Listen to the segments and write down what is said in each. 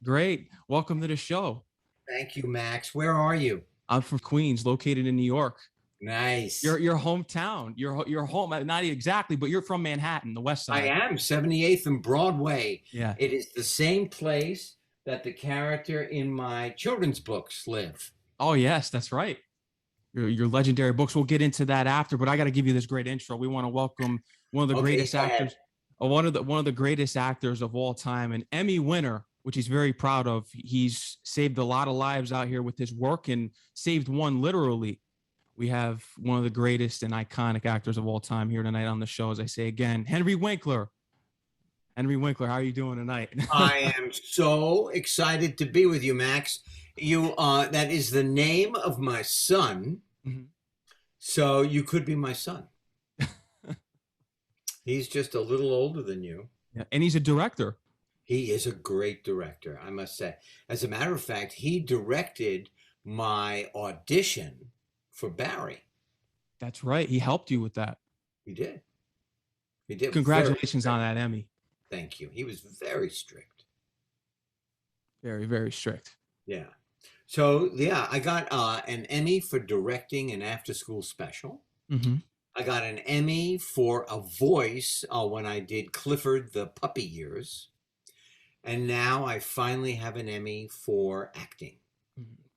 Great. Welcome to the show. Thank you, Max. Where are you? I'm from Queens, located in New York. Nice. Your hometown. Your home. Not exactly, but you're from Manhattan, the West I Side. am 78th and Broadway. Yeah. It is the same place that the character in my children's books live. Oh yes, that's right. Your legendary books. We'll get into that after, but I got to give you this great intro. We want to welcome one of the Okay, greatest go ahead. actors, one of the greatest actors of all time, an Emmy winner, which he's very proud of. He's saved a lot of lives out here with his work and saved one literally. We have one of the greatest and iconic actors of all time here tonight on the show. As I say again, Henry Winkler. Henry Winkler, how are you doing tonight? I am so excited to be with you, Max. That is the name of my son. Mhm. So you could be my son. He's just a little older than you. Yeah, and he's a director. He is a great director, I must say. As a matter of fact, he directed my audition for Barry. That's right. He helped you with that. He did. He did. Congratulations on that Emmy. Thank you. He was very strict. Very, very strict. Yeah. So, yeah, I got an Emmy for directing an after-school special. Mm-hmm. I got an Emmy for a voice when I did Clifford the Puppy Years. And now I finally have an Emmy for acting.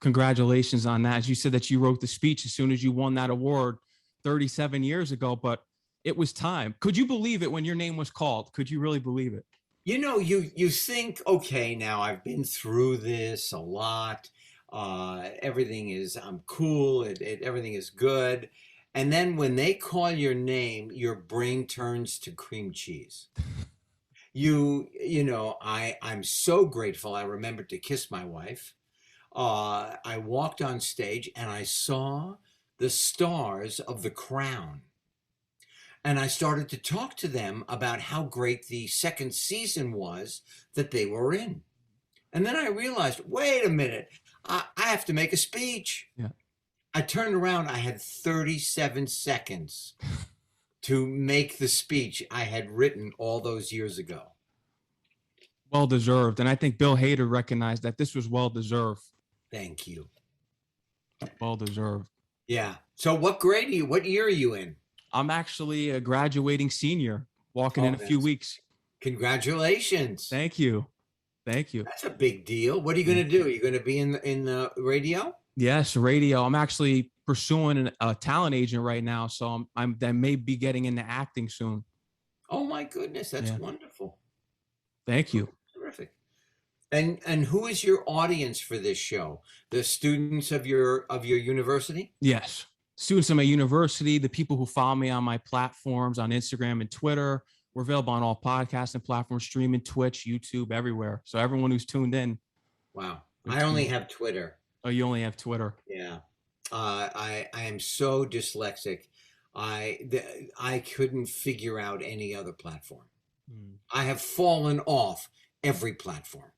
Congratulations on that. As you said that you wrote the speech as soon as you won that award 37 years ago, but it was time. Could you believe it when your name was called? Could you really believe it? You know, you think, okay, now I've been through this a lot. I'm cool. Everything is good. And then when they call your name, your brain turns to cream cheese. I'm so grateful. I remembered to kiss my wife. I walked on stage and I saw the stars of The Crown. And I started to talk to them about how great the second season was that they were in. And then I realized, wait a minute, I have to make a speech. Yeah. I turned around, I had 37 seconds to make the speech I had written all those years ago. Well deserved. And I think Bill Hader recognized that this was well deserved. Thank you. Well deserved. Yeah. So what year are you in? I'm actually a graduating senior, walking in a few weeks. Congratulations. Thank you. Thank you. That's a big deal. What are you going to do? Are you going to be in the radio? Yes, radio. I'm actually pursuing a talent agent right now, so I may be getting into acting soon. Oh my goodness, that's wonderful. Thank you. Terrific. And who is your audience for this show? The students of your university? Yes. Students of my university, the people who follow me on my platforms on Instagram and Twitter. We're available on all podcasting platforms, streaming, Twitch, YouTube, everywhere. So everyone who's tuned in. Wow. I only have Twitter. Oh, you only have Twitter? Yeah. I am so dyslexic. I couldn't figure out any other platform. I have fallen off every platform.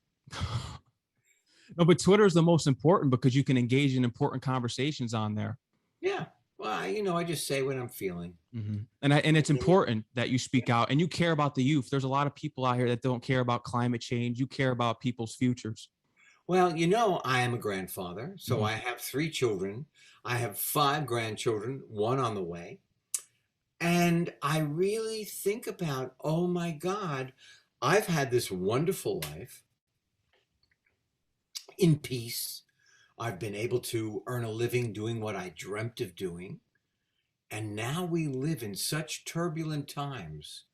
No, but Twitter is the most important because you can engage in important conversations on there. Yeah. Well, I just say what I'm feeling. Mm-hmm. And it's important that you speak out and you care about the youth. There's a lot of people out here that don't care about climate change. You care about people's futures. Well, I am a grandfather, so I have 3 children. I have 5 grandchildren, 1 on the way. And I really think about, oh my God, I've had this wonderful life in peace. I've been able to earn a living doing what I dreamt of doing. And now we live in such turbulent times.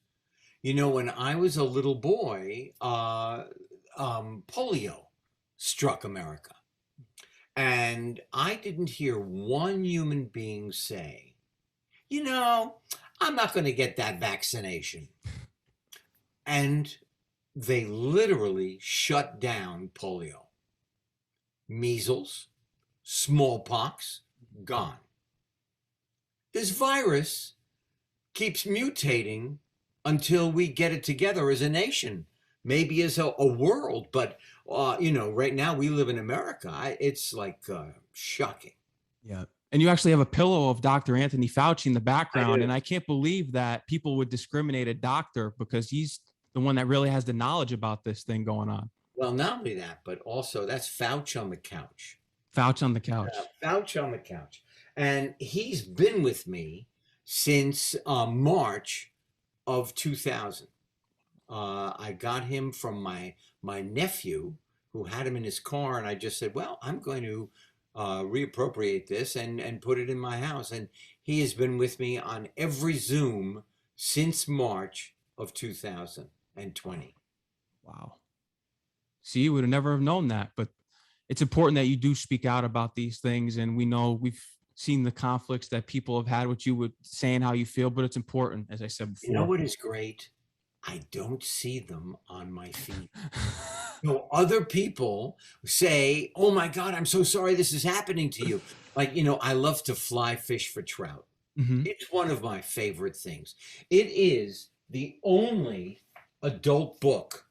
When I was a little boy, polio struck America. And I didn't hear one human being say, I'm not going to get that vaccination. And they literally shut down polio. Measles, smallpox, gone. This virus keeps mutating until we get it together as a nation, maybe as a world. But, right now we live in America. It's like shocking. Yeah. And you actually have a pillow of Dr. Anthony Fauci in the background. And I can't believe that people would discriminate a doctor because he's the one that really has the knowledge about this thing going on. Well, not only that, but also that's Fouch on the couch. Fouch on the couch. Fouch on the couch. And he's been with me since March of 2000. I got him from my nephew who had him in his car, and I just said, "Well, I'm going to reappropriate this and put it in my house." And he has been with me on every Zoom since March of 2020. Wow. See, you would have never have known that, but it's important that you do speak out about these things. And we know we've seen the conflicts that people have had with you with saying how you feel, but it's important, as I said You know before. what is great? I don't see them on my feed. So other people say, "Oh my God, I'm so sorry this is happening to you." Like, I love to fly fish for trout. Hmm. It's one of my favorite things. It is the only adult book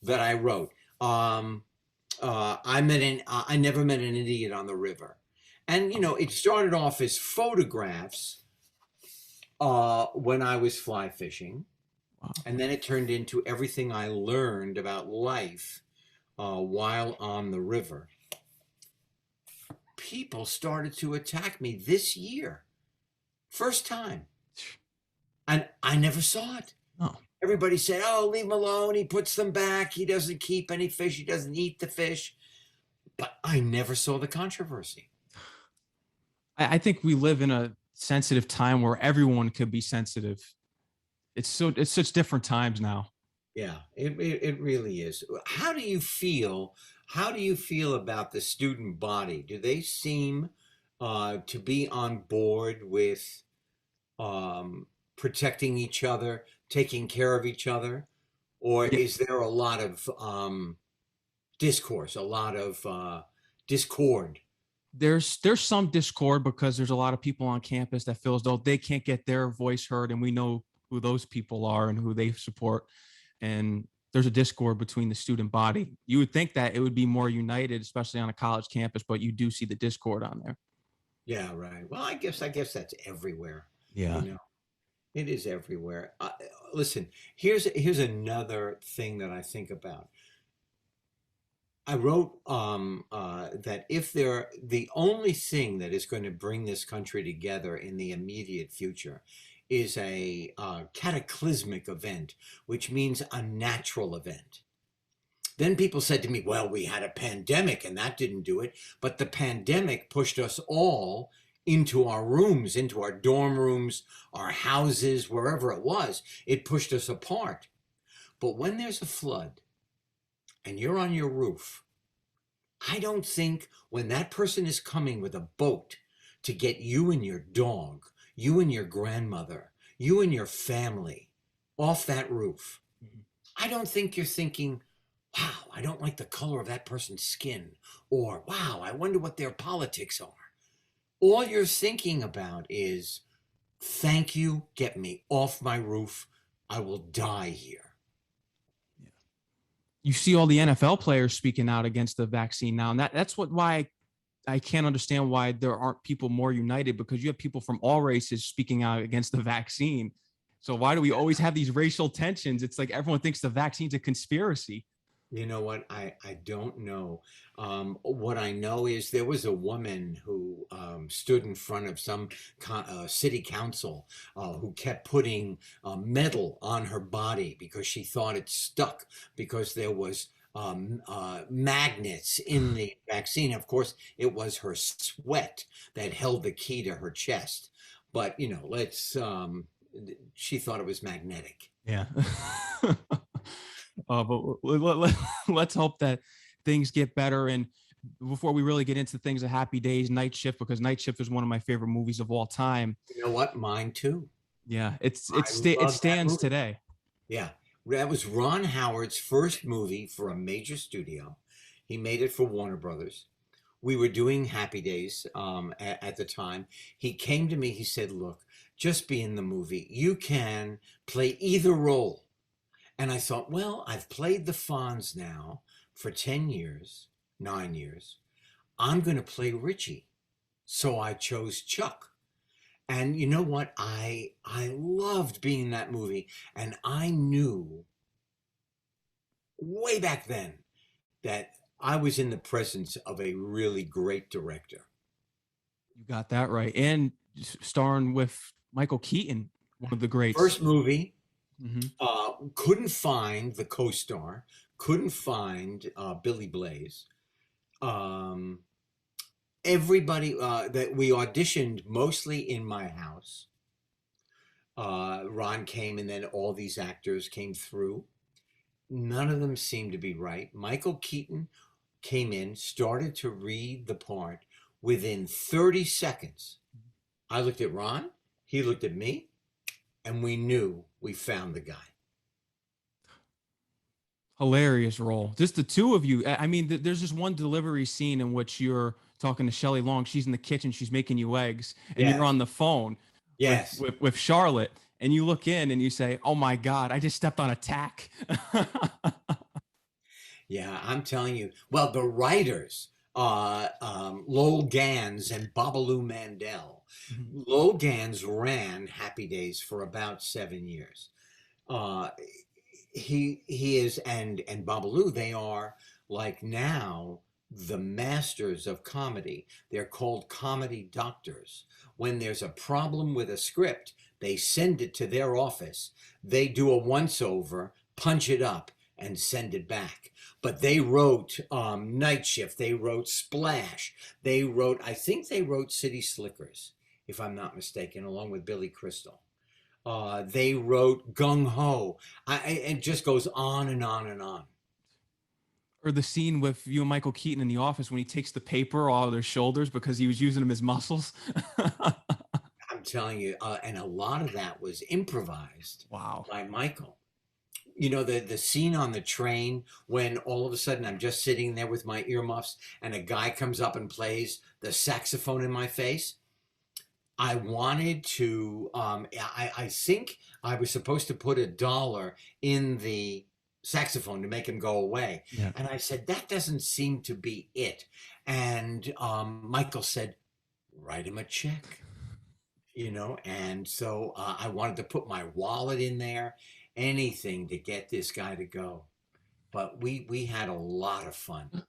that I wrote. I never met an idiot on the river. And, it started off as photographs when I was fly fishing. Wow. And then it turned into everything I learned about life while on the river. People started to attack me this year. First time. And I never saw it. Oh. Everybody said, "Oh, leave him alone. He puts them back. He doesn't keep any fish. He doesn't eat the fish." But I never saw the controversy. I think we live in a sensitive time where everyone could be sensitive. It's such different times now. Yeah, it really is. How do you feel? How do you feel about the student body? Do they seem to be on board with protecting each other, taking care of each other, or Yeah, is there a lot of discourse, a lot of discord? there's some discord because there's a lot of people on campus that feel as though they can't get their voice heard, and we know who those people are and who they support. And there's a discord between the student body. You would think that it would be more united, especially on a college campus, but you do see the discord on there. Yeah, right. Well, I guess that's everywhere. Yeah. You know, it is everywhere. Listen, here's another thing that I think about. I wrote that if the only thing that is going to bring this country together in the immediate future is a cataclysmic event, which means a natural event. Then people said to me, "Well, we had a pandemic and that didn't do it." But the pandemic pushed us all into our rooms, into our dorm rooms, our houses, wherever it was. It pushed us apart. But when there's a flood and you're on your roof, I don't think when that person is coming with a boat to get you and your dog, you and your grandmother, you and your family off that roof, I don't think you're thinking, "Wow, I don't like the color of that person's skin," or "Wow, I wonder what their politics are." All you're thinking about is, "Thank you, get me off my roof. I will die here." You see all the NFL players speaking out against the vaccine now, and that's why I can't understand why there aren't people more united, because you have people from all races speaking out against the vaccine. So why do we always have these racial tensions? It's like everyone thinks the vaccine's a conspiracy. You know what? I don't know. What I know is there was a woman who stood in front of some city council who kept putting metal on her body because she thought it stuck because there was magnets in the vaccine. Of course, it was her sweat that held the key to her chest. But, she thought it was magnetic. Yeah. But let's hope that things get better. And before we really get into things of Happy Days, Night Shift, because Night Shift is one of my favorite movies of all time. You know what? Mine too. Yeah, it I love that stands movie. today. Yeah, that was Ron Howard's first movie for a major studio. He made it for Warner Brothers. We were doing Happy Days at the time. He came to me. He said, "Look, just be in the movie. You can play either role." And I thought, well, I've played the Fonz now for 10 years, 9 years. I'm going to play Richie. So I chose Chuck. And you know what? I loved being in that movie. And I knew way back then that I was in the presence of a really great director. You got that right. And starring with Michael Keaton, one of the greats. First movie, Mm-hmm. couldn't find the co-star, couldn't find Billy Blaze. Um, Everybody that we auditioned mostly in my house. Ron came, and then all these actors came through. None of them seemed to be right. Michael Keaton came in, started to read the part. Within 30 seconds, I looked at Ron, he looked at me, and we knew we found the guy. Hilarious role. Just the two of you. I mean, there's this one delivery scene in which you're talking to Shelley Long. She's in the kitchen. She's making you eggs, and Yes. you're on the phone Yes. with Charlotte, and you look in and you say, "Oh my God, I just stepped on a tack." Yeah, I'm telling you. Well, the writers, Lowell Gans and Babaloo Mandel. Mhm. Lowell Gans ran Happy Days for about 7 years. Uh, he is, and Babaloo, they are like now the masters of comedy. They're called comedy doctors. When there's a problem with a script, they send it to their office. They do a once over, punch it up, and send it back. But they wrote Night Shift. They wrote Splash. They wrote, I think they wrote City Slickers, if I'm not mistaken, along with Billy Crystal. They wrote Gung Ho. It just goes on and on and on. Or the scene with you and Michael Keaton in the office when he takes the paper off their shoulders because he was using them as muscles. I'm telling you, and a lot of that was improvised. Wow. By Michael. You know, the scene on the train when all of a sudden I'm just sitting there with my earmuffs and a guy comes up and plays the saxophone in my face. I wanted to, I think I was supposed to put $1 in the saxophone to make him go away. Yeah. And I said, that doesn't seem to be it. And Michael said, write him a check, you know? And so I wanted to put my wallet in there, anything to get this guy to go. But we had a lot of fun.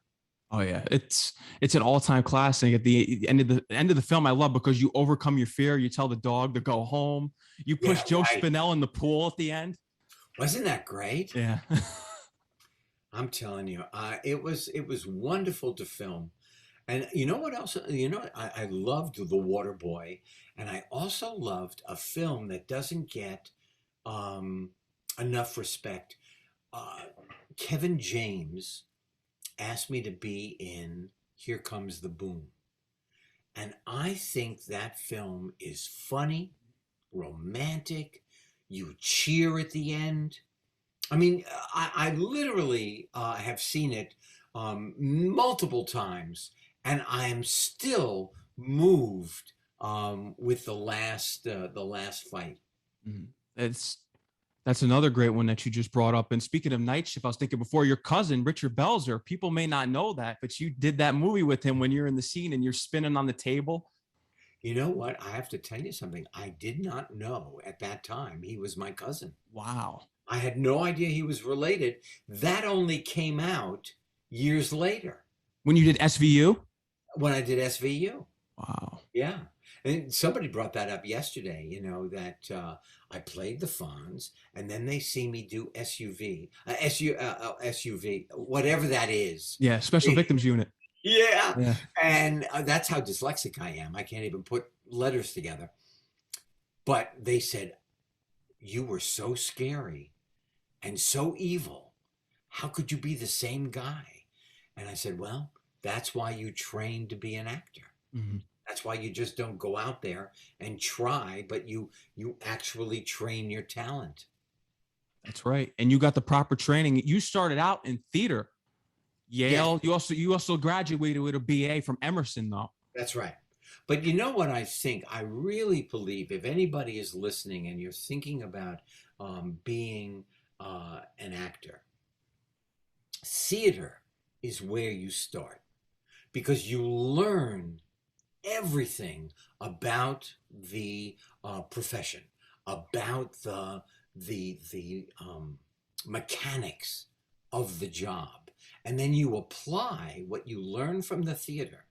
Oh yeah, it's an all-time classic. At the end of the film, I love because you overcome your fear. You tell the dog to go home. You push Yeah, Joe right. Spinell in the pool at the end. Wasn't that great? Yeah. I'm telling you, it was wonderful to film. And you know what else? You know, I loved The Water Boy, and I also loved a film that doesn't get enough respect. Kevin James asked me to be in Here Comes the Boom. And I think that film is funny, romantic. You cheer at the end. I mean, I literally have seen it multiple times, and I am still moved with the last fight. It's That's another great one that you just brought up. And speaking of Night Shift, I was thinking before, your cousin, Richard Belzer, people may not know that, but you did that movie with him when you're in the scene and you're spinning on the table. You know what? I have to tell you something. I did not know at that time he was my cousin. Wow. I had no idea he was related. That only came out years later. When you did SVU? When I did SVU. Wow. Yeah. And somebody brought that up yesterday, you know, that I played the Fonz, and then they see me do SUV, whatever that is. Yeah, Special Victims Unit. Yeah. And that's how dyslexic I am. I can't even put letters together. But they said, you were so scary and so evil. How could you be the same guy? And I said, well, that's why you train to be an actor. Mm-hmm. That's why you just don't go out there and try, but you actually train your talent. That's right. And you got the proper training. You started out in theater. Yale. Yeah. You also graduated with a BA from Emerson, though. That's right. But you know what I think? I really believe if anybody is listening and you're thinking about being an actor, theater is where you start, because you learn everything about the profession, about the mechanics of the job. And then you apply what you learn from the theater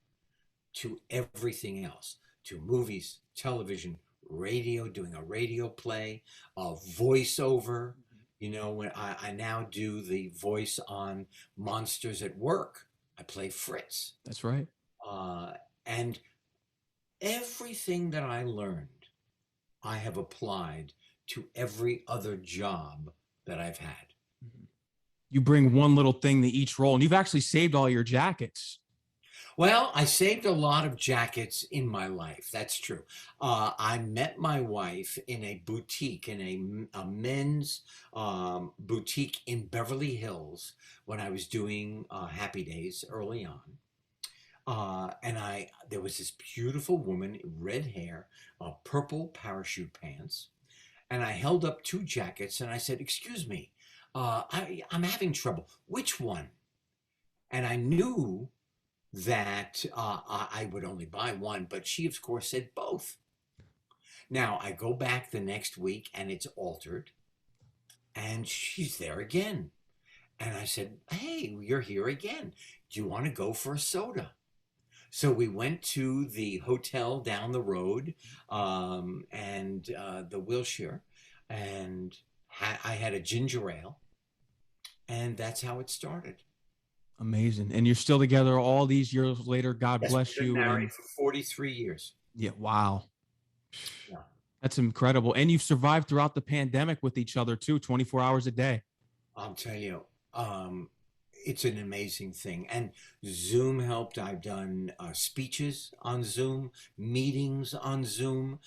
to everything else, to movies, television, radio, doing a radio play, a voiceover. You know, when I now do the voice on Monsters at Work, I play Fritz. That's right. And everything that I learned, I have applied to every other job that I've had. You bring one little thing to each role, and you've actually saved all your jackets. Well, I saved a lot of jackets in my life. That's true. I met my wife in a boutique, in a men's boutique in Beverly Hills when I was doing Happy Days early on. And there was this beautiful woman, red hair, purple parachute pants. And I held up 2 jackets and I said, "Excuse me, I'm having trouble. Which one?" And I knew that I would only buy one, but she, of course, said both. Now, I go back the next week and it's altered, and she's there again. And I said, "Hey, you're here again. Do you want to go for a soda?" So we went to the hotel down the road, and the Wilshire, and I had a ginger ale, and that's how it started. Amazing. And you're still together all these years later. God Yes, bless we've you. been married And for 43 years. yeah, wow. Yeah. That's incredible. And you've survived throughout the pandemic with each other too, 24 hours a day. I'll tell you, it's an amazing thing. And Zoom helped. I've done speeches on Zoom, meetings on Zoom,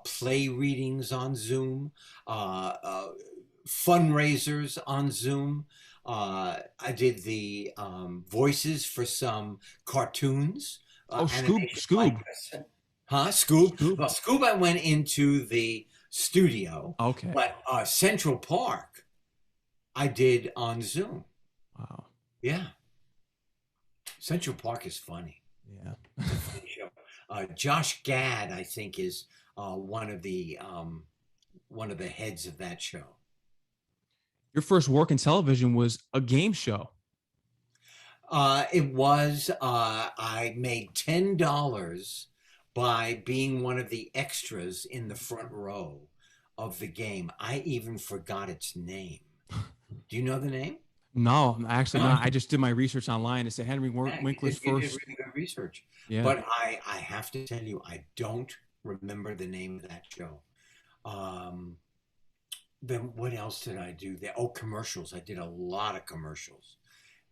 play readings on Zoom, fundraisers on Zoom. I did the voices for some cartoons. Scoob. Huh? Scoob? Scoob. Well, Scoob, I went into the studio. Okay. But Central Park, I did on Zoom. Wow. Yeah. Central Park is funny. Yeah. It's a funny show. Josh Gad, I think, is one of the heads of that show. Your first work in television was a game show. It was. I made $10 by being one of the extras in the front row of the game. I even forgot its name. Do you know the name? No, actually not. I just did my research online. It said Henry Winkler's You first. did really good research. Yeah. But I have to tell you, I don't remember the name of that show. Then what else did I do there? Oh, commercials. I did a lot of commercials.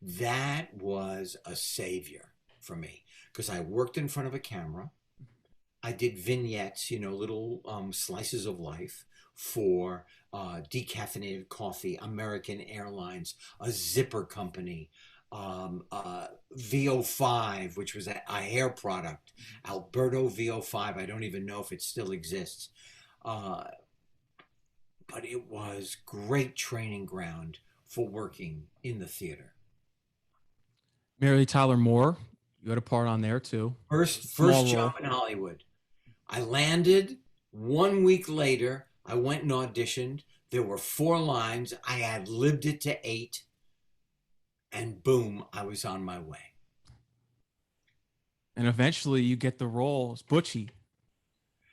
That was a savior for me because I worked in front of a camera. I did vignettes, little slices of life for decaffeinated coffee, American Airlines, a zipper company, VO5, which was a hair product, Alberto VO5. I don't even know if it still exists. But it was great training ground for working in the theater. Mary Tyler Moore, you had a part on there too. First job in Hollywood. I landed. 1 week later, I went and auditioned. There were 4 lines. I had lived it to 8. And boom, I was on my way. And eventually you get the role as Butchey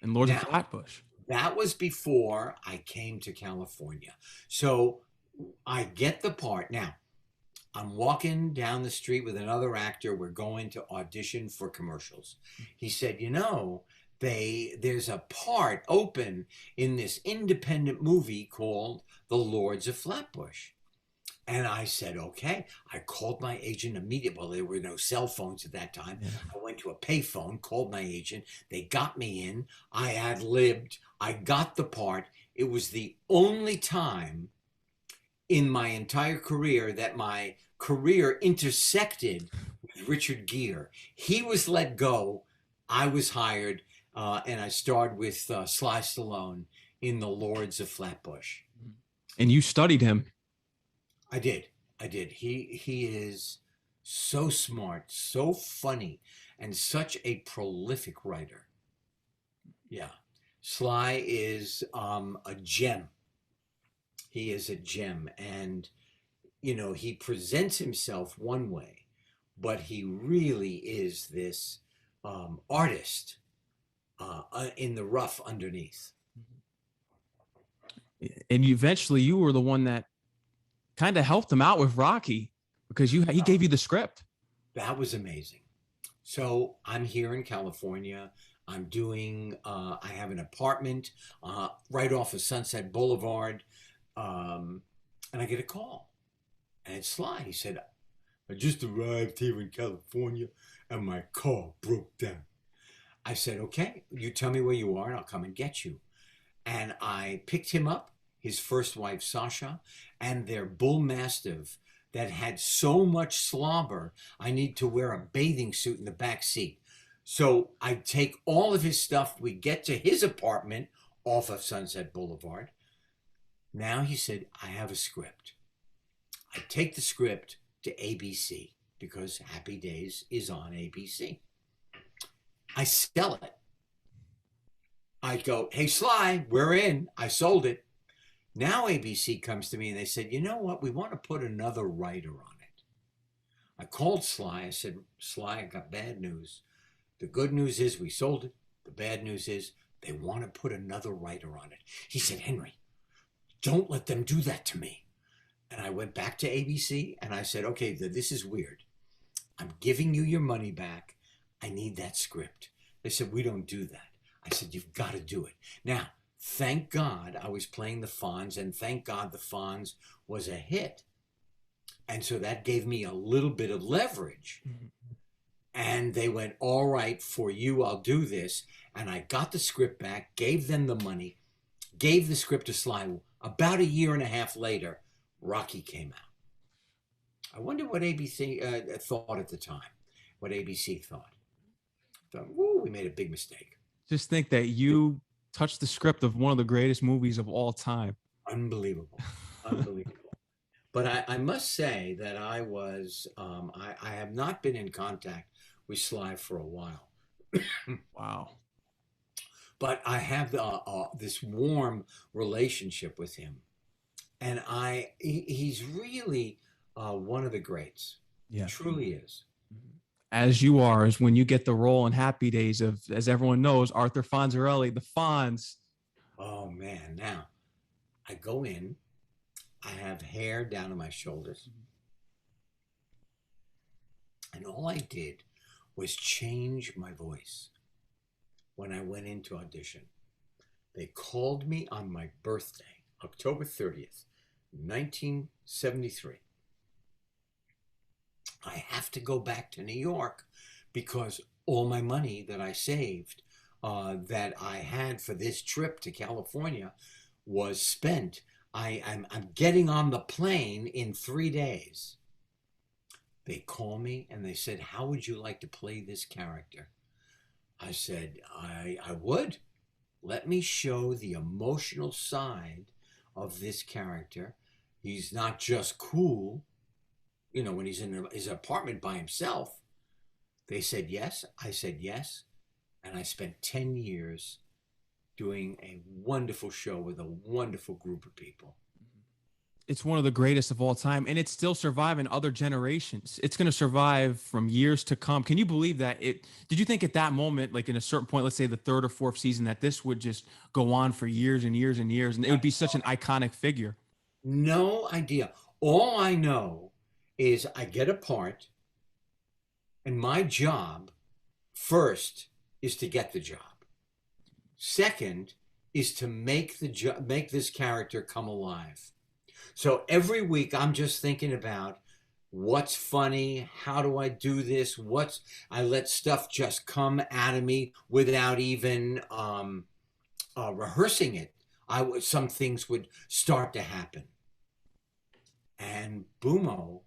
in Lords of Flatbush. That was before I came to California. So I get the part. Now, I'm walking down the street with another actor. We're going to audition for commercials. He said, there's a part open in this independent movie called The Lords of Flatbush. And I said, okay. I called my agent immediately. Well, there were no cell phones at that time. Yeah. I went to a payphone, called my agent. They got me in. I ad-libbed. I got the part. It was the only time in my entire career that my career intersected with Richard Gere. He was let go. I was hired. And I starred with Sly Stallone in The Lords of Flatbush. And you studied him. I did. He is so smart, so funny, and such a prolific writer. Yeah. Sly is a gem. He is a gem. And he presents himself one way, but he really is this artist in the rough underneath. And eventually you were the one that kind of helped him out with Rocky, because he gave you the script. That was amazing. So I'm here in California. I'm doing, I have an apartment right off of Sunset Boulevard. And I get a call. And it's Sly. He said, I just arrived here in California and my car broke down. I said, okay, you tell me where you are and I'll come and get you. And I picked him up, his first wife, Sasha, and their bull mastiff that had so much slobber, I need to wear a bathing suit in the back seat. So I take all of his stuff. We get to his apartment off of Sunset Boulevard. Now he said, I have a script. I take the script to ABC because Happy Days is on ABC. I sell it. I go, hey, Sly, we're in. I sold it. Now ABC comes to me and they said, you know what? We want to put another writer on it. I called Sly. I said, Sly, I got bad news. The good news is we sold it. The bad news is they want to put another writer on it. He said, Henry, don't let them do that to me. And I went back to ABC and I said, okay, this is weird. I'm giving you your money back. I need that script. They said, we don't do that. I said, you've got to do it. Now, thank God I was playing the Fonz, and thank God the Fonz was a hit. And so that gave me a little bit of leverage. And they went, all right, for you, I'll do this. And I got the script back, gave them the money, gave the script to Sly. About a year and a half later, Rocky came out. I wonder what ABC thought at the time, what ABC thought. Thought, whoa, we made a big mistake. Just think that you touched the script of one of the greatest movies of all time. Unbelievable. Unbelievable. But I must say that I was, I have not been in contact with Sly for a while. Wow. But I have this warm relationship with him. And he's really one of the greats. Yeah. He truly is. As you are, is when you get the role in Happy Days of, as everyone knows, Arthur Fonzarelli, the Fonz. Oh, man. Now, I go in. I have hair down to my shoulders. And all I did was change my voice when I went into audition. They called me on my birthday, October 30th, 1973. I have to go back to New York because all my money that I saved, that I had for this trip to California, was spent. I'm getting on the plane in 3 days. They call me and they said, how would you like to play this character? I said, I would. Let me show the emotional side of this character. He's not just cool, when he's in his apartment by himself. They said yes. I said yes. And I spent 10 years doing a wonderful show with a wonderful group of people. It's one of the greatest of all time, and it's still surviving other generations. It's going to survive from years to come. Can you believe that? Did you think at that moment, like in a certain point, let's say the third or fourth season, that this would just go on for years and years and years, and it would be such an iconic figure? No idea. All I know is I get a part, and my job first is to get the job. Second is to make this character come alive. So every week I'm just thinking about what's funny, how do I do this, I let stuff just come out of me without even rehearsing it. Some things would start to happen. And boomo,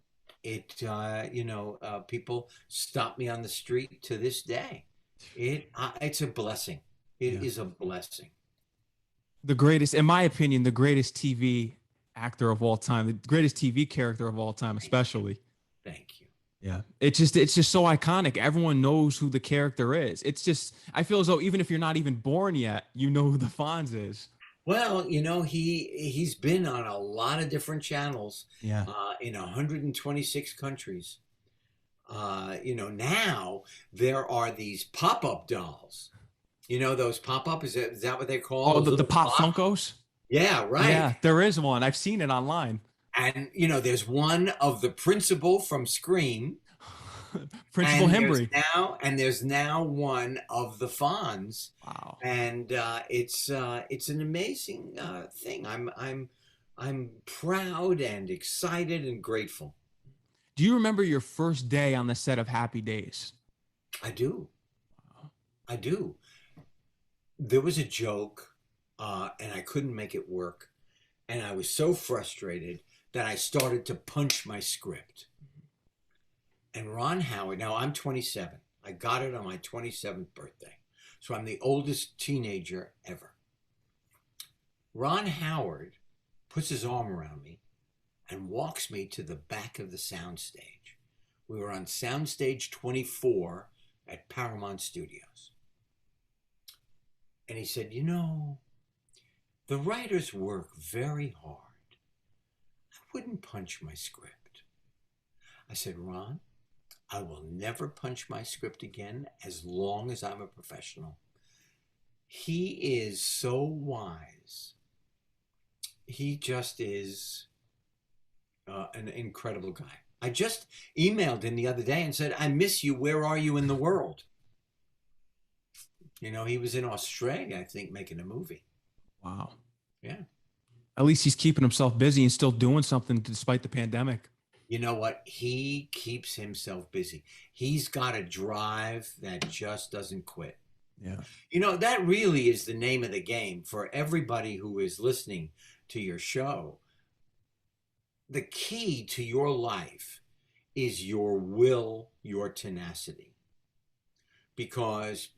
people stop me on the street to this day. It's a blessing. It is a blessing. The greatest, in my opinion, the greatest TV actor of all time, the greatest TV character of all time, especially. Thank you. Yeah. It's just so iconic. Everyone knows who the character is. It's just, I feel as though even if you're not even born yet, you know who the Fonz is. Well, he's been on a lot of different channels, Yeah. in 126 countries. Now there are these pop-up dolls. You know those pop-up? Is that what they call Oh, those the little Pop box? Funkos. Yeah, right. Yeah, there is one. I've seen it online. And there's one of the principal from Scream, Principal and there's Himbry. now and there's now one of the Fonz, Wow. and it's an amazing thing. I'm proud and excited and grateful. Do you remember your first day on the set of Happy Days? I do. I do. There was a joke, and I couldn't make it work, and I was so frustrated that I started to punch my script. And Ron Howard, now I'm 27. I got it on my 27th birthday. So I'm the oldest teenager ever. Ron Howard puts his arm around me and walks me to the back of the soundstage. We were on soundstage 24 at Paramount Studios. And he said, the writers work very hard. I wouldn't punch my script. I said, Ron, I will never punch my script again as long as I'm a professional. He is so wise. He just is an incredible guy. I just emailed him the other day and said, I miss you. Where are you in the world? He was in Australia, I think, making a movie. Wow. Yeah. At least he's keeping himself busy and still doing something despite the pandemic. You know what? He keeps himself busy. He's got a drive that just doesn't quit. Yeah. That really is the name of the game for everybody who is listening to your show. The key to your life is your will, your tenacity. Because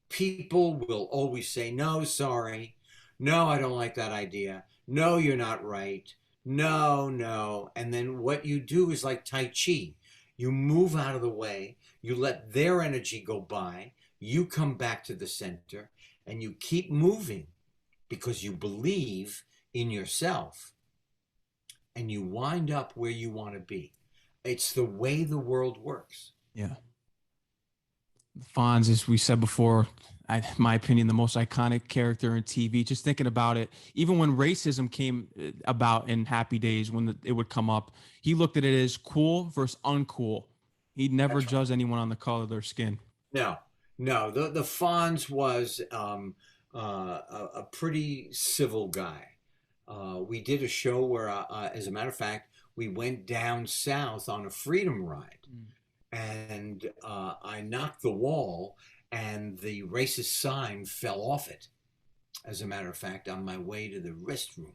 people will always say, no, sorry. No, I don't like that idea. No, you're not right. No, no. And then what you do is like Tai Chi. You move out of the way. You let their energy go by. You come back to the center and you keep moving because you believe in yourself and you wind up where you want to be. It's the way the world works. Yeah. Fonz, as we said before, in my opinion, the most iconic character in TV. Just thinking about it, even when racism came about in Happy Days, when it would come up, he looked at it as cool versus uncool. He'd never judge anyone on the color of their skin. No. The Fonz was a pretty civil guy. We did a show where, as a matter of fact, we went down south on a freedom ride. And I knocked the wall and the racist sign fell off it, as a matter of fact, on my way to the restroom.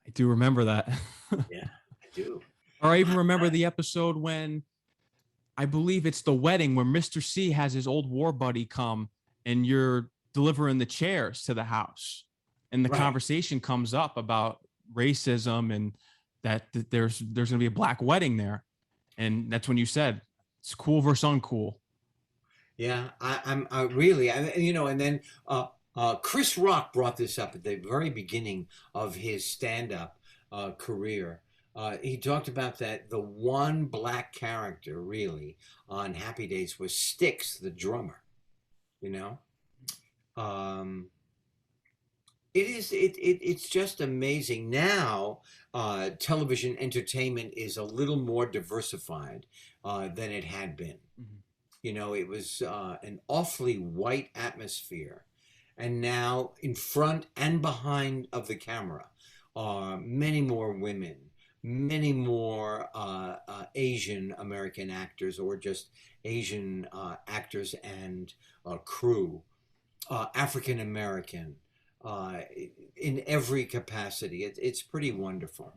I do remember that. Yeah, I do. Or I even remember the episode when I believe it's the wedding where Mr. C has his old war buddy come and you're delivering the chairs to the house. And the conversation comes up about racism and that there's going to be a black wedding there. And that's when you said it's cool versus uncool. Yeah, I really, and then Chris Rock brought this up at the very beginning of his stand-up career. He talked about that the one black character really on Happy Days was Styx, the drummer. It's just amazing. Now, television entertainment is a little more diversified than it had been. Mm-hmm. It was an awfully white atmosphere. And now in front and behind of the camera are many more women, many more Asian American actors or just Asian actors and crew, African American, in every capacity. It's pretty wonderful.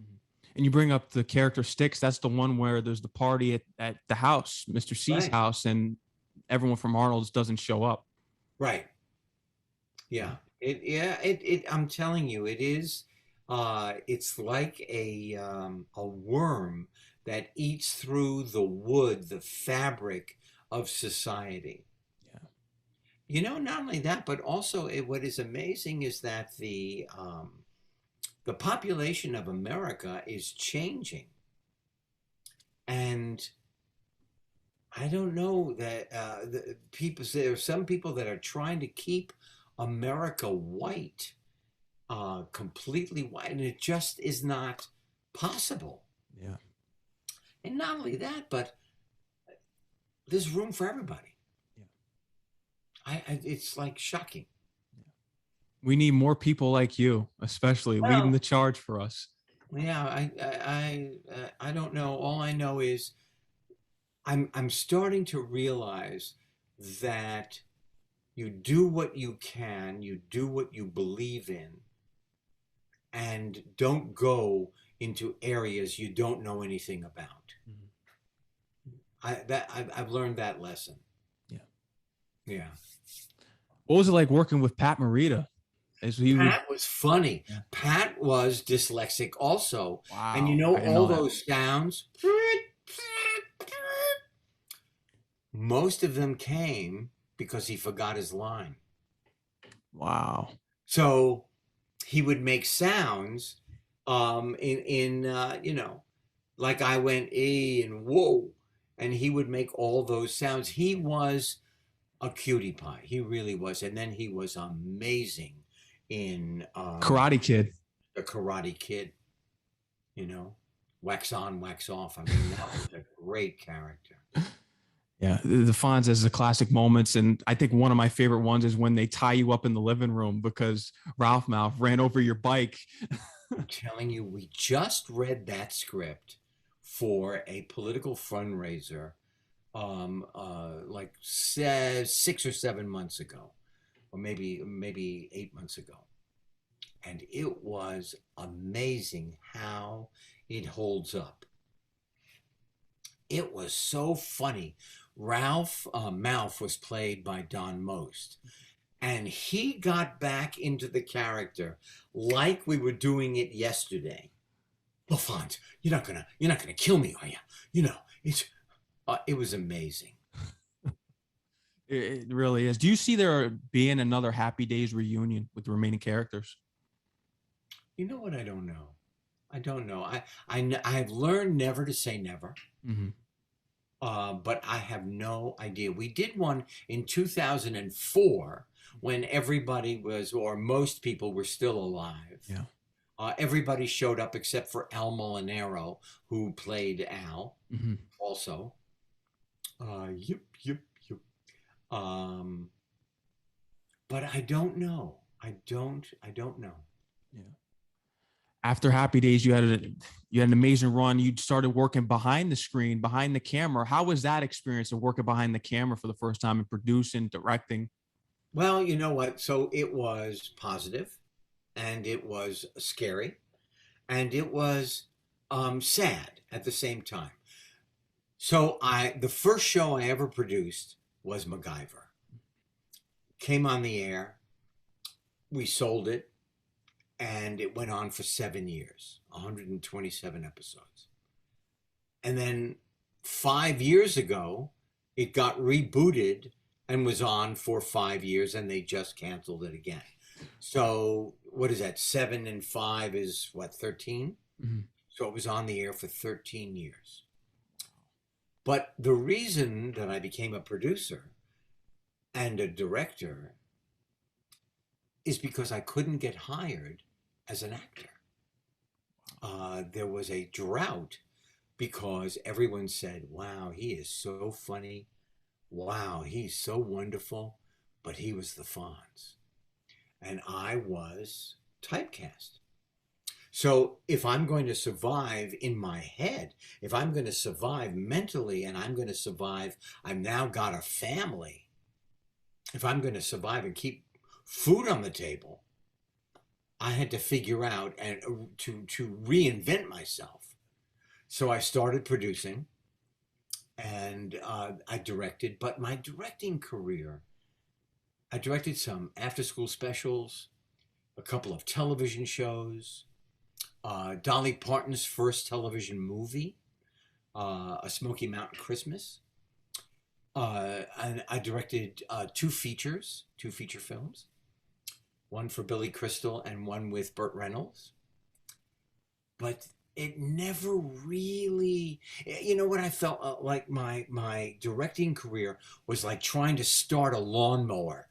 And you bring up the character Styx. That's the one where there's the party at the house, Mr. C's house, and everyone from Arnold's doesn't show up. Right. Yeah. I'm telling you, it is. It's like a worm that eats through the wood, the fabric of society. Not only that, but also what is amazing is that the population of America is changing, and I don't know that there are some people that are trying to keep America white, completely white, and it just is not possible. Yeah. And not only that, but there's room for everybody. Yeah. It's like shocking. We need more people like you, especially leading the charge for us. Yeah, I don't know. All I know is I'm starting to realize that you do what you can, you do what you believe in, and don't go into areas you don't know anything about. I've learned that lesson. Yeah. Yeah. What was it like working with Pat Morita? Pat was funny. Yeah. Pat was dyslexic also. Wow. And all those sounds, most of them came because he forgot his line. Wow. So he would make sounds like I went e and whoa, and he would make all those sounds. He was a cutie pie. He really was. And then he was amazing in Karate Kid. The Karate Kid, wax on, wax off. I mean, that was a great character. Yeah, the Fonz has the classic moments, and I think one of my favorite ones is when they tie you up in the living room because Ralph Mouth ran over your bike. I'm telling you, we just read that script for a political fundraiser like 6 or 7 months ago, or maybe 8 months ago. And it was amazing how it holds up. It was so funny. Ralph Mouth was played by Don Most, and he got back into the character like we were doing it yesterday. Oh, Fonz, you're not gonna kill me, are you? It was amazing. It really is. Do you see there being another Happy Days reunion with the remaining characters? You know what? I don't know. I've learned never to say never. Mm-hmm. But I have no idea. We did one in 2004 when everybody was, or most people were still alive. Yeah. Everybody showed up except for Al Molinaro, who played Al, mm-hmm. also. Yep. But I don't know. I don't know. Yeah. After Happy Days, you had an amazing run. You started working behind the screen, behind the camera. How was that experience of working behind the camera for the first time and producing, directing? Well, you know what? So it was positive, and it was scary, and it was sad at the same time. So the first show I ever produced was MacGyver. Came on the air. We sold it. And it went on for 7 years, 127 episodes. And then 5 years ago, it got rebooted and was on for 5 years, and they just canceled it again. So what is that? 7 and 5 is what, 13? Mm-hmm. So it was on the air for 13 years. But the reason that I became a producer and a director is because I couldn't get hired as an actor. There was a drought because everyone said, wow, he is so funny. Wow, he's so wonderful. But he was the Fonz. And I was typecast. So if I'm going to survive in my head, if I'm going to survive mentally, and I'm going to survive, I've now got a family. If I'm going to survive and keep food on the table, I had to figure out and to reinvent myself. So I started producing, and I directed. But my directing career, I directed some after-school specials, a couple of television shows, Dolly Parton's first television movie, A Smoky Mountain Christmas. And I directed two feature films, one for Billy Crystal and one with Burt Reynolds. But it never really, you know what, I felt like my directing career was like trying to start a lawnmower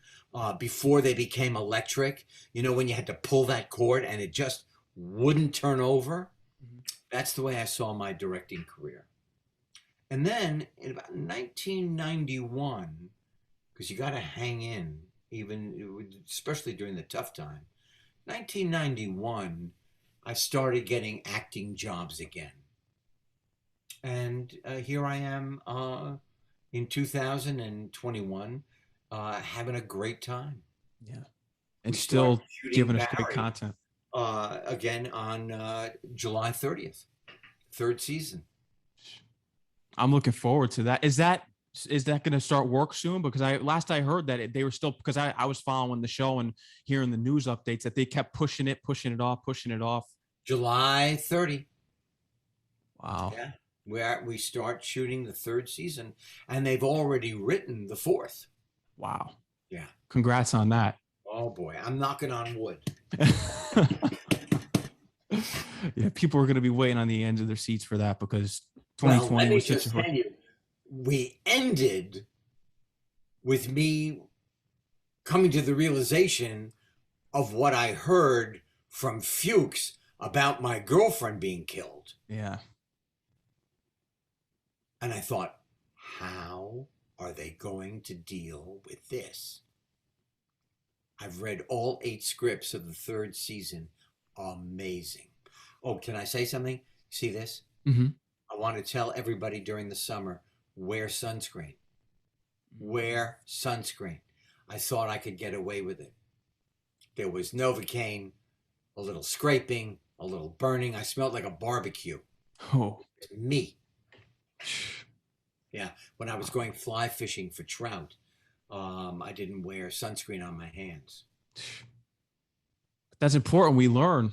before they became electric. You know, when you had to pull that cord and it just wouldn't turn over. Mhm. That's the way I saw my directing career. And then in about 1991, because you got to hang in, even especially during the tough time. 1991, I started getting acting jobs again, and here I am in 2021, having a great time. Yeah. And We started still shooting giving us great Barry content. again on July 30th, third season. I'm looking forward to that. Is that going to start work soon? Because I heard that they were still, because I was following the show and hearing the news updates that they kept pushing it off, pushing it off. July 30. Wow. Yeah. We start shooting the third season, and they've already written the fourth. Wow. Yeah. Congrats on that. Oh boy, I'm knocking on wood. Yeah, people are going to be waiting on the ends of their seats for that, because Well, 2020 let me was such just a tell you, we ended with me coming to the realization of what I heard from Fuchs about my girlfriend being killed. yeah. And I thought, how are they going to deal with this? I've read all 8 scripts of the third season. Amazing. Oh, can I say something? See this? Mm-hmm. I want to tell everybody during the summer, wear sunscreen. Wear sunscreen. I thought I could get away with it. There was Novocaine, a little scraping, a little burning. I smelled like a barbecue. Oh. Me. Yeah. When I was going fly fishing for trout, I didn't wear sunscreen on my hands. That's important. We learn.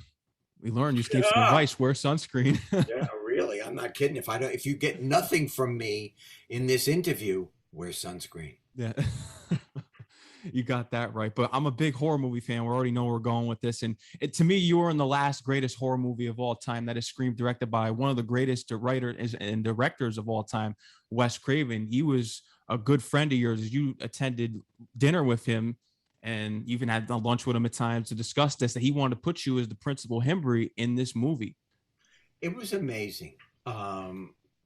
You just gave some Yeah. advice. Wear sunscreen. Yeah, really. I'm not kidding. If you get nothing from me in this interview, wear sunscreen. Yeah. You got that right. But I'm a big horror movie fan. We already know where we're going with this. And to me, you are in the last greatest horror movie of all time. That is Scream, directed by one of the greatest writers and directors of all time, Wes Craven. He was a good friend of yours. You attended dinner with him and even had lunch with him at times to discuss this, that he wanted to put you as the Principal Himbry in this movie. It was amazing,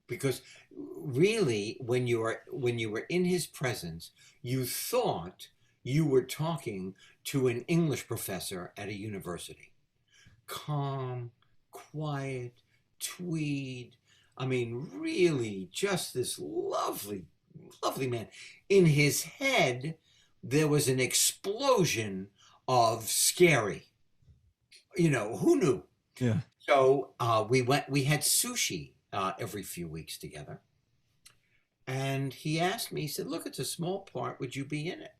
because really, when you were in his presence, you thought you were talking to an English professor at a university. Calm, quiet, tweed. I mean, really, just this lovely, lovely man. In his head, there was an explosion of scary. You know, who knew? Yeah. So we had sushi every few weeks together. And he asked me, he said, look, it's a small part. Would you be in it?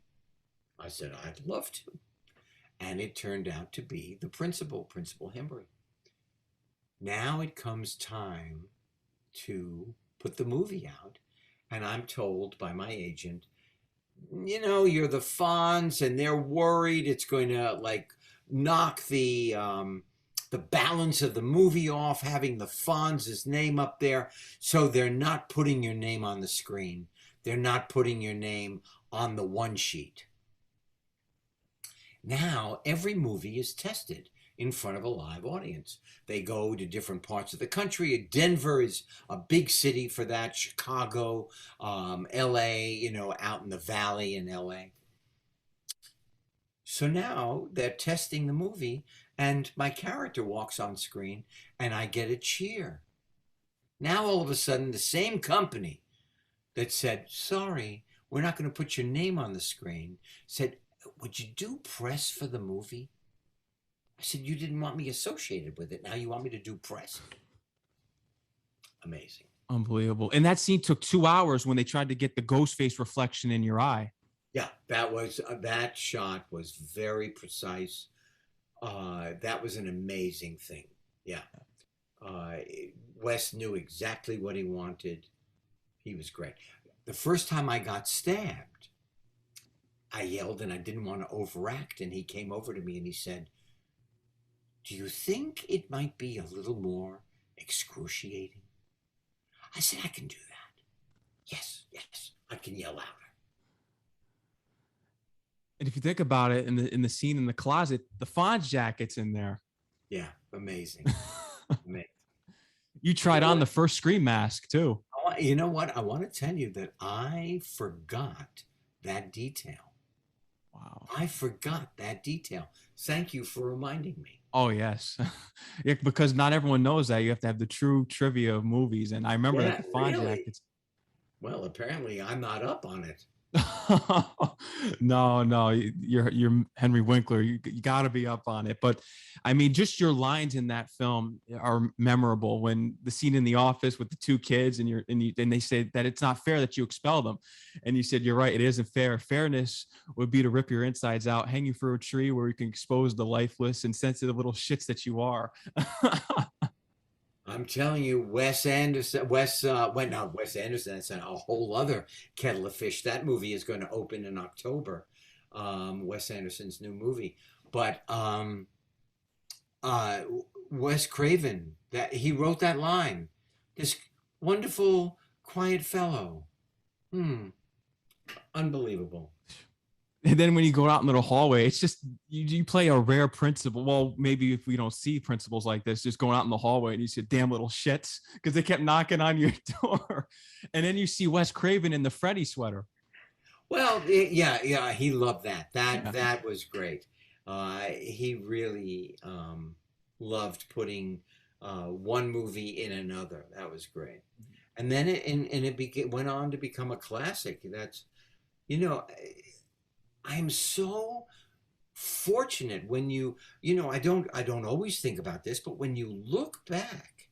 I said, I'd love to. And it turned out to be the Principal Himbry. Now it comes time to put the movie out. And I'm told by my agent, you know, you're the Fonz, and they're worried it's going to like knock the balance of the movie off, having the Fonz's name up there. So they're not putting your name on the screen. They're not putting your name on the one sheet. Now every movie is tested in front of a live audience. They go to different parts of the country. Denver is a big city for that. Chicago, LA, you know, out in the valley in LA. So now they're testing the movie, and my character walks on screen and I get a cheer. Now all of a sudden, the same company that said, sorry, we're not going to put your name on the screen, said, would you do press for the movie? I said, you didn't want me associated with it. Now you want me to do press? Amazing. Unbelievable. And that scene took 2 hours when they tried to get the ghost face reflection in your eye. Yeah, that shot was very precise. That was an amazing thing. Yeah. Wes knew exactly what he wanted. He was great. the first time I got stabbed, I yelled and I didn't want to overact. And he came over to me and he said, "Do you think it might be a little more excruciating?" I said, "I can do that. Yes, yes, I can yell louder." And if you think about it, in the scene in the closet, the Fonz jacket's in there. Yeah, amazing. Amazing. You tried on the first Scream mask too. You know what? I want to tell you that I forgot that detail. Wow. I forgot that detail. Thank you for reminding me. Oh yes, yeah, because not everyone knows that. You have to have the true trivia of movies, and I remember that the Fonz Really? jackets. Well, apparently I'm not up on it. No, you're Henry Winkler. You got to be up on it. But I mean, just your lines in that film are memorable. When the scene in the office with the two kids, and they say that it's not fair that you expel them, and you said, "You're right, it isn't fair. Fairness would be to rip your insides out, hang you for a tree where you can expose the lifeless and sensitive little shits that you are." I'm telling you, Wes Anderson, not Wes Anderson, that's a whole other kettle of fish. That movie is going to open in October. Wes Anderson's new movie. But Wes Craven, that he wrote that line. This wonderful, quiet fellow. Unbelievable. And then when you go out into the hallway, it's just you play a rare principal. Well, maybe if we don't see principals like this, just going out in the hallway and you see damn little shits because they kept knocking on your door. And then you see Wes Craven in the Freddy sweater. Well, yeah, he loved that. That was great. He really loved putting one movie in another. That was great. And then it went on to become a classic. That's, I'm so fortunate when I don't always think about this, but when you look back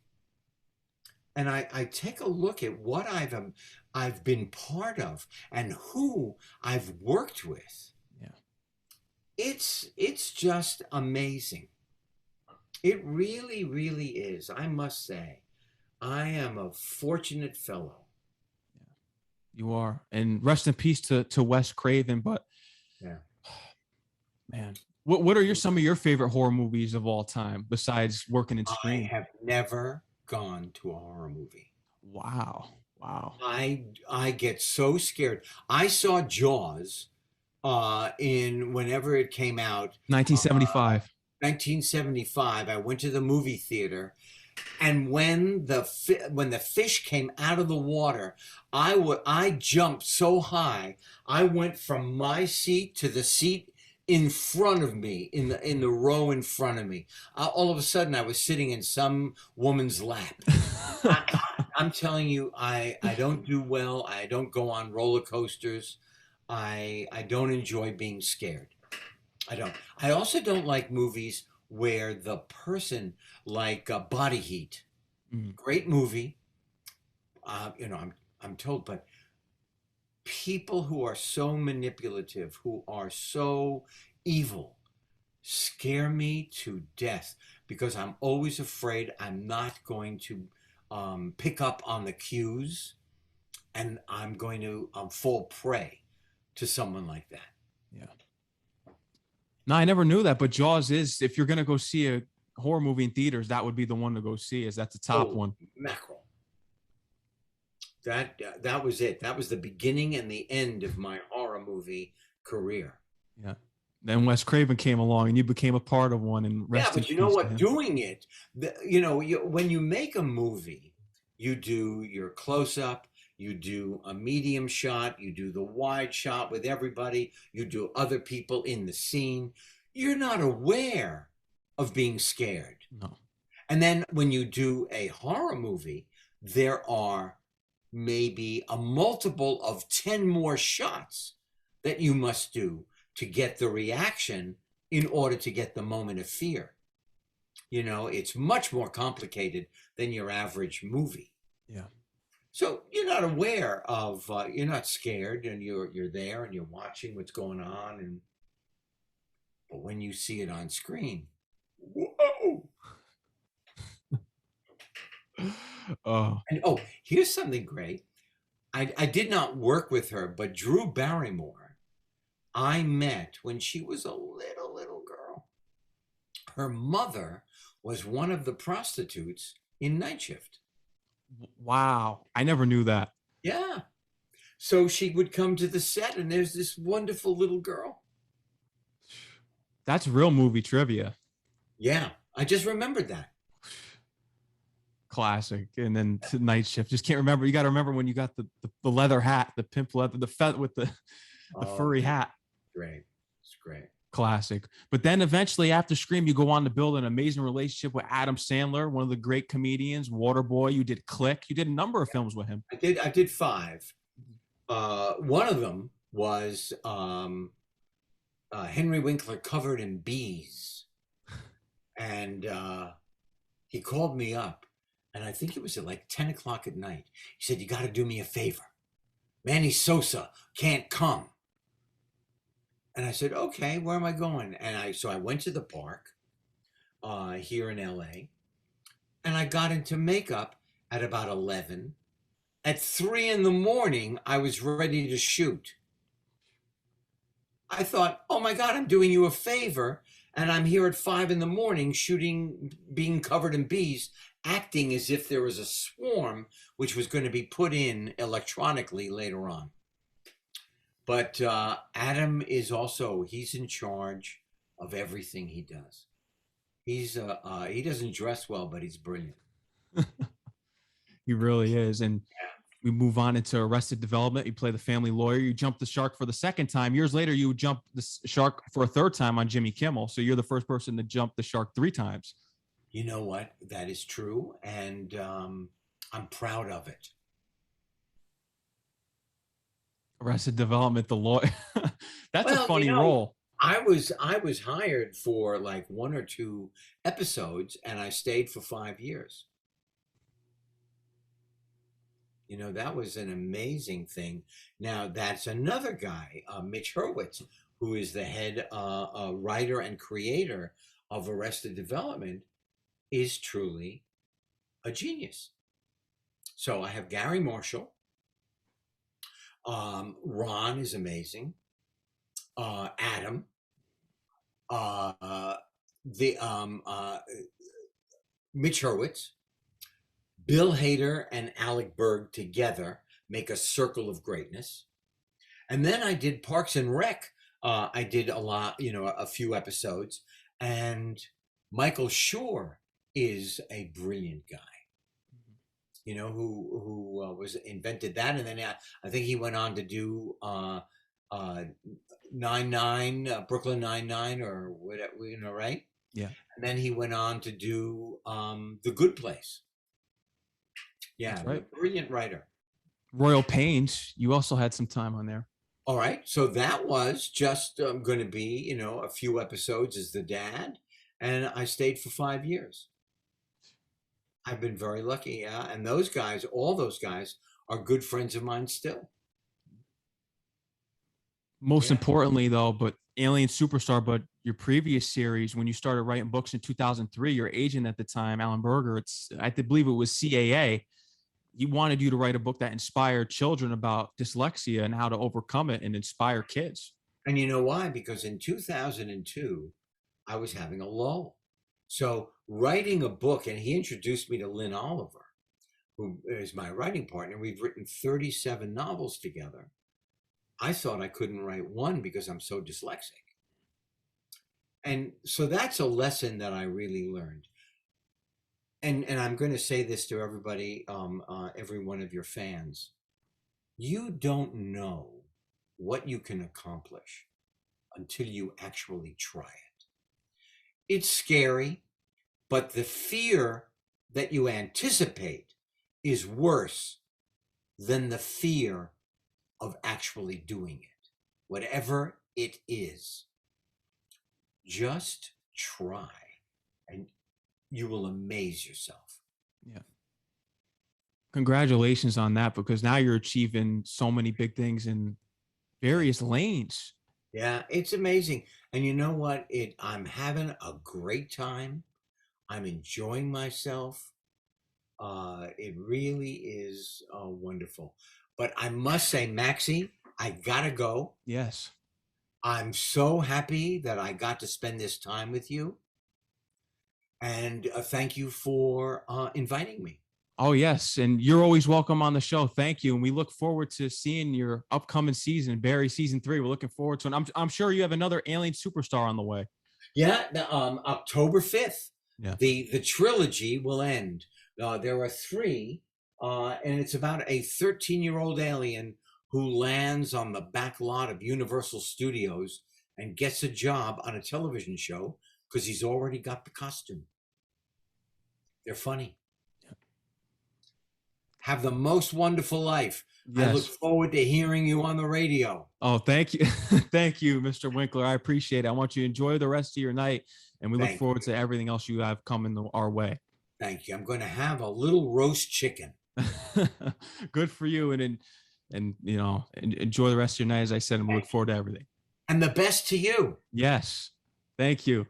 and I take a look at what I've been part of and who I've worked with, yeah, it's just amazing. It really, really is. I must say, I am a fortunate fellow. Yeah, you are. And rest in peace to Wes Craven. But yeah, man, what are some of your favorite horror movies of all time besides working in Scream? I have never gone to a horror movie. Wow. I get so scared. I saw Jaws in whenever it came out, 1975. 1975. I went to the movie theater, and when the fish came out of the water, I jumped so high. I went from my seat to the seat in front of me, in the row in front of me. All of a sudden, I was sitting in some woman's lap. I'm telling you, I don't do well. I don't go on roller coasters. I don't enjoy being scared. I don't. I also don't like movies where the person, like Body Heat, great movie. I'm told, but people who are so manipulative, who are so evil, scare me to death because I'm always afraid I'm not going to pick up on the cues, and I'm going to fall prey to someone like that. Yeah. No, I never knew that, but Jaws is, if you're going to go see a horror movie in theaters, that would be the one to go see. That's the top one. Mackerel. That was it. That was the beginning and the end of my horror movie career. Yeah. Then Wes Craven came along and you became a part of one. And yeah, but you know what? Doing it, when you make a movie, you do your close-up, you do a medium shot, you do the wide shot with everybody, you do other people in the scene. You're not aware of being scared. No. And then when you do a horror movie, there are maybe a multiple of 10 more shots that you must do to get the reaction in order to get the moment of fear. It's much more complicated than your average movie. Yeah. So you're not aware of, you're not scared, and you're there and you're watching what's going on. But when you see it on screen, whoa! Oh. And here's something great. I did not work with her, but Drew Barrymore, I met when she was a little girl. Her mother was one of the prostitutes in Night Shift. Wow. I never knew that. Yeah. So she would come to the set, and there's this wonderful little girl. That's real movie trivia. Yeah. I just remembered that. Classic. And then to Night Shift. Just can't remember. You got to remember when you got the leather hat, the pimp leather, the feather with the furry hat. Great. It's great. Classic. But then eventually after Scream, you go on to build an amazing relationship with Adam Sandler, one of the great comedians, Waterboy. You did Click. You did a number of films with him. I did 5. One of them was Henry Winkler Covered in Bees. And he called me up, and I think it was at like 10 o'clock at night. He said, "You got to do me a favor. Manny Sosa can't come." And I said, "Okay, where am I going?" And so I went to the park here in LA, and I got into makeup at about 11. At 3 in the morning, I was ready to shoot. I thought, oh my God, I'm doing you a favor. And I'm here at 5 in the morning shooting, being covered in bees, acting as if there was a swarm, which was going to be put in electronically later on. But Adam is also, he's in charge of everything he does. He doesn't dress well, but he's brilliant. He really is. And we move on into Arrested Development. You play the family lawyer. You jump the shark for the second time. Years later, you jump the shark for a third time on Jimmy Kimmel. So you're the first person to jump the shark 3 times. You know what? That is true. And I'm proud of it. Arrested Development, the lawyer. That's a funny role. I was hired for like 1 or 2 episodes, and I stayed for 5 years. You know, that was an amazing thing. Now, that's another guy, Mitch Hurwitz, who is the head writer and creator of Arrested Development, is truly a genius. So I have Gary Marshall. Ron is amazing. Adam. Mitch Hurwitz. Bill Hader and Alec Berg together make a circle of greatness. And then I did Parks and Rec. I did a lot, a few episodes. And Michael Schur is a brilliant guy, who was invented that. And then I think he went on to do 9-9, Brooklyn 9-9 or whatever, right? Yeah. And then he went on to do The Good Place. Yeah, that's right. Brilliant writer. Royal Pains, you also had some time on there. All right. So that was just going to be, a few episodes as the dad. And I stayed for 5 years. I've been very lucky. Yeah. And those guys, all those guys are good friends of mine still. Most importantly, though, but Alien Superstar, but your previous series, when you started writing books in 2003, your agent at the time, Alan Berger, I believe it was CAA. He wanted you to write a book that inspired children about dyslexia and how to overcome it and inspire kids. And you know why? Because in 2002, I was having a lull. So writing a book, and he introduced me to Lin Oliver, who is my writing partner. We've written 37 novels together. I thought I couldn't write one because I'm so dyslexic. And so that's a lesson that I really learned. And I'm going to say this to everybody, every one of your fans. You don't know what you can accomplish until you actually try it. It's scary, but the fear that you anticipate is worse than the fear of actually doing it. Whatever it is, just try and you will amaze yourself. Yeah. Congratulations on that, because now you're achieving so many big things in various lanes. Yeah, it's amazing. And you know what? I'm having a great time. I'm enjoying myself. It really is wonderful. But I must say, Maxie, I gotta go. Yes. I'm so happy that I got to spend this time with you. And thank you for inviting me. Oh, yes. And you're always welcome on the show. Thank you. And we look forward to seeing your upcoming season, Barry season 3. We're looking forward to it. I'm sure you have another alien superstar on the way. Yeah, October 5th, Yeah. the trilogy will end. There are 3, and it's about a 13-year-old alien who lands on the back lot of Universal Studios and gets a job on a television show because he's already got the costume. They're funny. Yeah. Have the most wonderful life. Yes. I look forward to hearing you on the radio. Oh, thank you. Thank you, Mr. Winkler. I appreciate it. I want you to enjoy the rest of your night, and we look forward to everything else you have coming our way. Thank you. I'm going to have a little roast chicken. Good for you. And you know, enjoy the rest of your night. As I said, and we look forward to everything. And the best to you. Yes. Thank you.